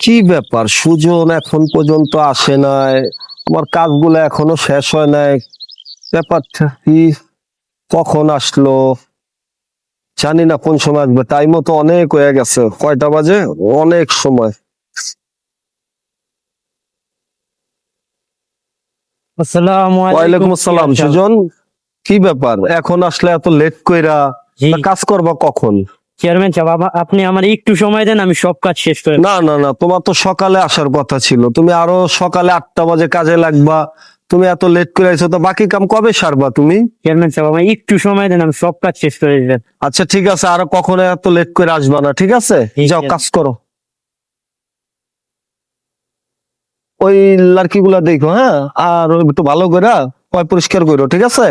কি ব্যাপার, সুজন এখন পর্যন্ত আসে নাই? আমার কাজগুলো এখনো শেষ হয় নাই। ব্যাপারটা কি? কখন আসলো জানি না, কোন সময় আসবে। টাইমও তো অনেক হয়ে গেছে, কয়টা বাজে? অনেক সময়। আসসালামু আলাইকুম। ওয়ালাইকুম আসসালাম। সুজন, কি ব্যাপার এখন আসলে এত লেট কইরা? জি তা কাজ করবা কখন? চেয়ারম্যান সাহেব, আপনি আমার একটু সময় দেন, আমি সব কাজ শেষ করে না না না, তোমার তো সকালে আসার কথা ছিল, তুমি আরো সকালে 8টা বাজে কাজে লাগবা। তুমি এত লেট করে আইছো, তো বাকি কাম কবে সারবা তুমি? চেয়ারম্যান সাহেব, আমার একটু সময় দেন, আমি সব কাজ শেষ করে দেন। আচ্ছা ঠিক আছে, আর কখনো এত লেট করে আসবা না, ঠিক আছে? ঠিক যাও আছে। কাজ করো। ওই লাড়কি গুলা দেখো, হ্যাঁ, আর ওই একটু ভালো করে পরিষ্কার করো, ঠিক আছে?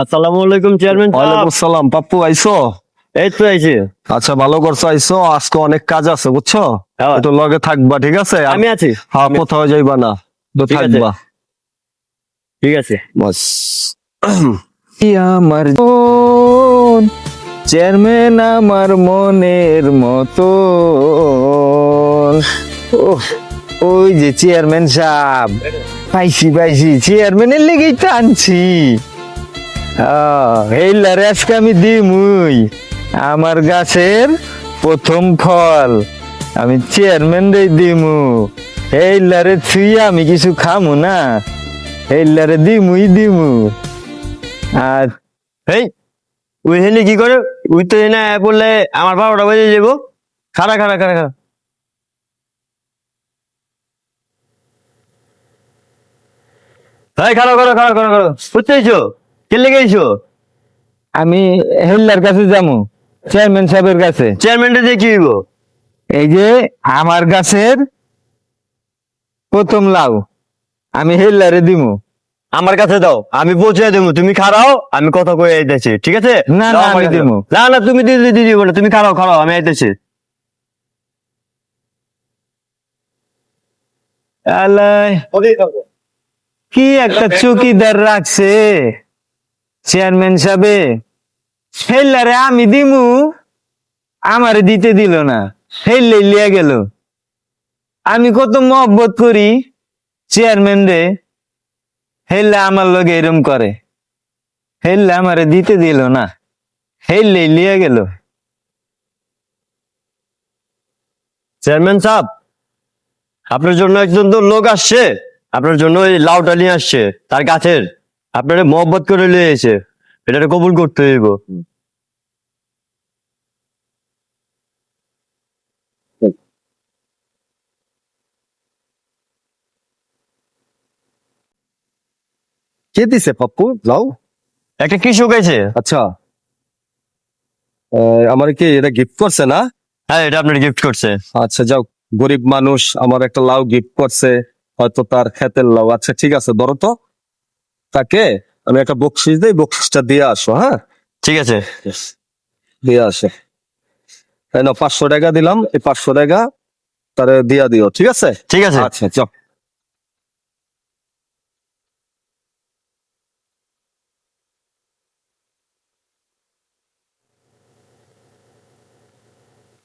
আসসালামু আলাইকুম চেয়ারম্যান ওয়ালাইকুম আসসালাম। পাপ্পু আইছো? এই তো আইছি। আচ্ছা ভালো করছো, আইছো। আজকে অনেক কাজ আছে বুঝছো, হ্যাঁ। একটু লগে থাকবা, ঠিক আছে? আর আমি আছি। হ্যাঁ, কোথাও যাইবা না, তো ঠিক আছে। থাকবা ঠিক আছে। বাস। আমার মন, চেয়ারম্যান আমার মনের মতো। ওই যে চেয়ারম্যান সাহেব, পাইছি পাইছি, চেয়ারম্যানের লেগেই তো আনছি। এই আজকে আমি দিমুই আমার গাছের প্রথম ফল, আমি চেয়ারম্যান রে দিমু। এই লারে ছুঁয়ে আমি কিছু খামু না, এই লারে দিমুই দিমু। আর এই ওই হেলি কি করে? ওই তো না বললে আমার 12টা বাজে যাবো। খাড়া খাড়া খাড়া খাড়া। এই খাড়া খাড়া খাড়া খাড়া খাড়া বুঝতে আইছো? কে লেগে আইছো? আমি হেল্লার কাছে যাবো, চেয়ারম্যান সাহেবের কাছে। চেয়ারম্যানটা দিয়ে কি হইব? এই যে আমার গাছের প্রথম লাউ, আমি হেল্লারে দিমু। আমার কাছে দাও, আমি পৌঁছে দেবো। তুমি খাড়াও, আমি কথা কয়ে আইতেছি, ঠিক আছে? না, দাও না, আমার আমি কাছে। দিমু। না না, তুমি দিয়ে দিয়ে দিবো না, তুমি খাড়াও খাড়াও, আমি আইতেছি। আলাই, কি একটা চৌকিদার রাখছে চেয়ারম্যান সাহেবে। হেল্লারে আমি দিমু, আমারে দিতে দিল না, হেল্লে লিয়া গেল। আমি কত মহব্বত করি চেয়ারম্যান রে, হেল্লা আমার লগে এরম করে, হেল্লা আমারে দিতে দিল না, হেল্লে লিয়া গেল। চেয়ারম্যান সাহেব, আপনার জন্য একজন তো লোক আসছে, আপনার জন্য ওই লাউটা নিয়ে আসছে তার গাছের। আপনারা মহব্বত করে নিয়ে এসে এটা কবুল করতে হইব। কে দিছে পাপ্পু লাও? একটা কৃষক আছে। আচ্ছা, আমার কি এটা গিফট করছে না? হ্যাঁ, এটা আপনার গিফট করছে। আচ্ছা যাও, গরিব মানুষ আমার একটা লাউ গিফট করছে, হয়তো তার ক্ষেতের লাউ। আচ্ছা ঠিক আছে, ধরো তো, তাকে আমি একটা বকশিস দিই, বকশিসটা দিয়ে আসো, হ্যাঁ? ঠিক আছে। দিয়ে আসে। তাই না, 500 টাকা দিলাম, এই 500 টাকা তারে দিয়া দিও, ঠিক আছে? ঠিক আছে। আচ্ছা চল।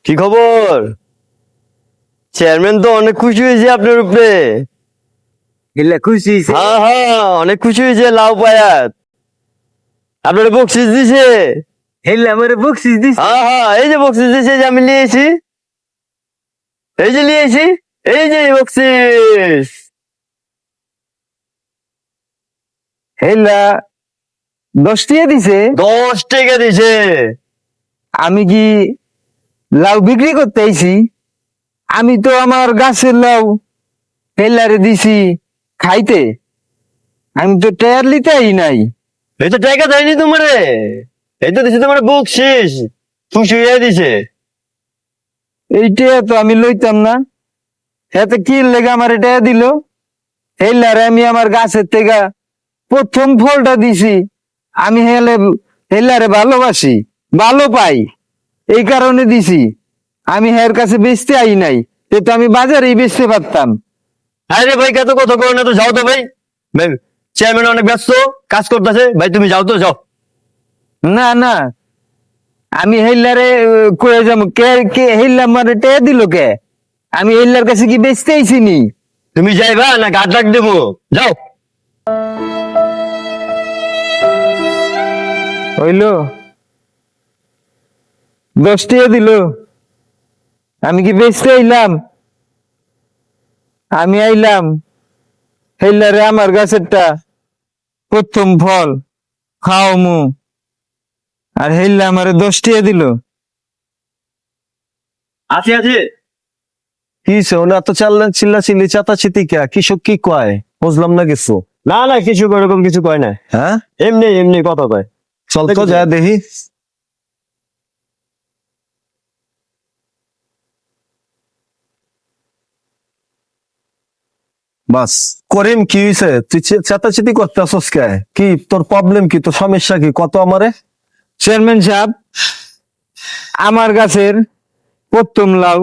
কি খবর? চেয়ারম্যান তো অনেক খুশি হয়েছে আপনার উপরে। হেল্লা খুশি হইছে? হ্যাঁ হ্যাঁ, অনেক খুশি হয়েছে লাউ পায়াত। আপনার বকশিস দিছে। হেল্লা আমারে বকশিস দিছে? হ্যাঁ হ্যাঁ, এই যে বকশিস দিছে, যে আমি নিয়েছি, এই যে নিয়েছি, এই যে বকশিস। হেল্লা 10 টাকা দিছে? 10 টাকা দিছে। আমি কি লাউ বিক্রি করতে আইছি? আমি তো আমার গাছের লাউ হেল্লারে দিছি খাইতে, আমি তো টেয়ার লিতে আই নাই। এই তো টাকা দেয়নি তোমারে, এই তো দিছে তোমার বকশিস, খুশি হয়ে দিছে। এই টেয়া তো আমি লইতাম না, এতে কি লেগে আমার টেয়া দিল? হেল্লারে আমি আমার গাছের থেকে প্রথম ফলটা দিছি, আমি হেল্লারে ভালোবাসি, ভালো পাই, এই কারণে দিছি, আমি হের কাছে বেচতে আই নাই, এ তো আমি বাজারেই বেচতে পারতাম। আরে ভাই কত কথা করো না তো, যাও তো ভাই। ভাই চেয়ারম্যান অনেক ব্যস্ত, কাজ করতেছে, ভাই তুমি যাও তো, যাও। না না, আমি হেল্লারে কয়ে যাবো, কে কে হেল্লা মারে টে দিল কে? আমি হেল্লার কাছে কি বেচতে আইছিনি? তুমি যাইবা না গাদ ডাক দেবো? যাও। হইলো 10 টাকা দিল, আমি কি বেচতে আইলাম? আমি আইলাম হেল্লারে আমার গাছেরটা প্রথম ফল খাও মু, আর হেল্লা আমারে 10 টাকা দিল। আছে আছে। কি ওনা তো চিল্লা চিল্লি চাতাচিতি কে কৃষক কি কয় বুঝলাম না কিছু। না না, কিছু ওরকম কিছু কয় না, হ্যাঁ এমনি এমনি কথা কয়। চল তো যা দেখি। বাস করিম, কি হয়েছে? তুই চেতাচেতি করতে আসস কে? কি তোর প্রবলেম, কি তোর সমস্যা কি কত আমারে? চেয়ারম্যান সাহেব, আমার গাছের প্রথম লাউ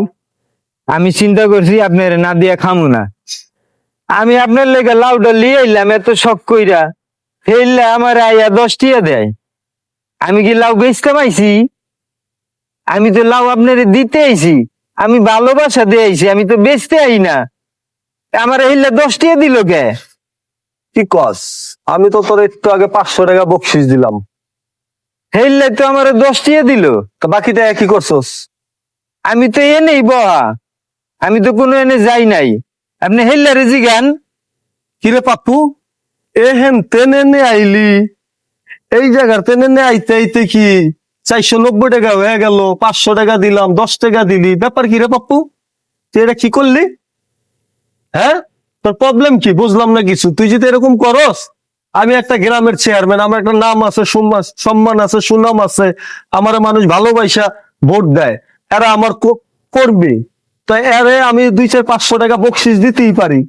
আমি চিন্তা করছি আপনার না দিয়া খামু না। আমি আপনার লেগে লাউটা লিয়ে আইলাম এত শখ কইরা, ফেললে আমার আইয়া 10 টাকা দেয়। আমি কি লাউ বেচতে পাইছি? আমি তো লাউ আপনার দিতে আইছি, আমি ভালোবাসা দিয়ে আইছি, আমি তো বেচতে আই না। আমার হেললে 10 টাকা দিল কে? কি কস? আমি তো তোর একটু আগে 500 টাকা বকশিস দিলাম, হেললে তো আমার 10 টাকা দিল। তো বাকি টাকা কি করছস? আমি তো এনেই বহা, আমি তো কোনো এনে যাই নাই। আপনি হেললারে জিগান। কিরে পাপ্পু, এহেন তেনে নে আইলি, এই জায়গার তেনে নে আইতে আইতে কি 490 টাকা হয়ে গেল? 500 টাকা দিলাম, 10 টাকা দিলি, ব্যাপার কি রে পাপ্পু? তুই এটা কি করলি? হ্যাঁ, তোর প্রবলেম কি বুঝলাম না কিছু। তুই যদি এরকম করস, আমি একটা গ্রামের চেয়ারম্যান, আমার একটা নাম আছে, সম্মান আছে, সুনাম আছে, আমার মানুষ ভালোবাসা ভোট দেয়, এরা আমার করবে, তো এরে আমি 200-500 টাকা বকশিস দিতেই পারি।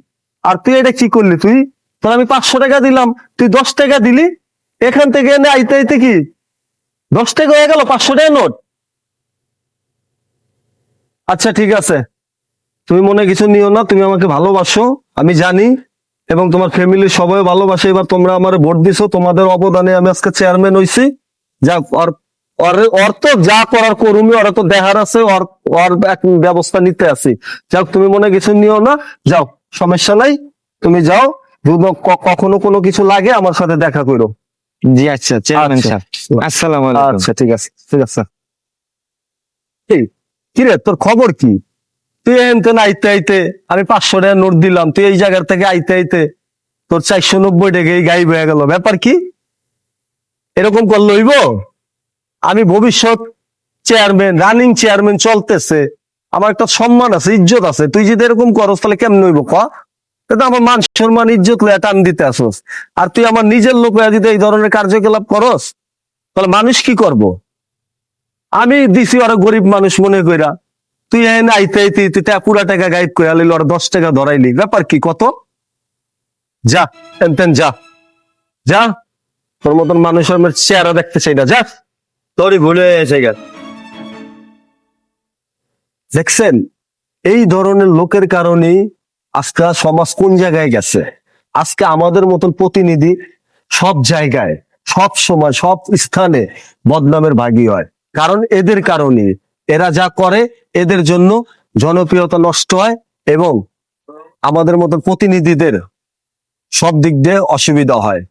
আর তুই এটা কি করলি? তুই তোর আমি 500 টাকা দিলাম, তুই 10 টাকা দিলি, এখান থেকে এনে আইতে আইতে কি 10 টাকা হয়ে গেল 500 টাকা নোট। আচ্ছা ঠিক আছে, তুমি মনে কিছু নিও না, তুমি আমাকে ভালোবাসো আমি জানি, এবং তোমার ফ্যামিলির সবাই ভালোবাসে। এবার তোমরা আমার ভোট দিছো, তোমাদের অবদানে আমি আজকে চেয়ারম্যান হইছি। যাক, ওর তো যা করার করুমি, ওরা তো দেখার আছে, ওর ওর এক ব্যবস্থা নিতে আছি। যাক, তুমি মনে কিছু নিও না, যাও, সমস্যা নাই, তুমি যাও। যদি কখনো কোনো কিছু লাগে আমার সাথে দেখা করো। জি আচ্ছা চেয়ারম্যান আচ্ছা। সাহেব, আসসালামু আলাইকুম। আচ্ছা ঠিক আছে, ঠিক আছে। এই, কিরে তোর খবর কি? তুই এনতেন আইতে আইতে আমি 500 টাকা নোট দিলাম, তুই এই জায়গার থেকে আইতে আইতে তোর 490 টাকা গায়েব হয়ে গেল, ব্যাপার কি? এরকম করলে হইব? আমি ভবিষ্যৎ চেয়ারম্যান, রানিং চেয়ারম্যান চলতেছে, আমার একটা সম্মান আছে, ইজ্জত আছে, তুই যদি এরকম করস তাহলে কেমন হইব ক? কিন্তু আমার মান সম্মান ইজ্জত লয়ে টান দিতে আসস, আর তুই আমার নিজের লোক হয়ে যদি এই ধরনের কার্যকলাপ করস তাহলে মানুষ কি করব? আমি দিছি ওরা গরিব মানুষ মনে কইরা, তুই এনে আইতে আইতে তুই পুরা টাকা গাইব করে আলি, ওরা 10 টাকা ধরাইলি, ব্যাপার কি কত? যা এনতেন যা, যা, তোর মতন মানুষের আমার চেহারা দেখতে চাই না, যা। তোরই ভুলে গেছে গা। দেখছেন, এই ধরনের লোকের কারণেই আজকে সমাজ কোন জায়গায় গেছে। আজকে আমাদের মতন প্রতিনিধি সব জায়গায়, সব সময়, সব স্থানে বদনামের ভাগী হয়, কারণ এদের কারণে। এরা যা করে, এদের জন্য জনপ্রিয়তা নষ্ট হয়, এবং আমাদের মতন প্রতিনিধিদের সব দিক দিয়ে অসুবিধা হয়।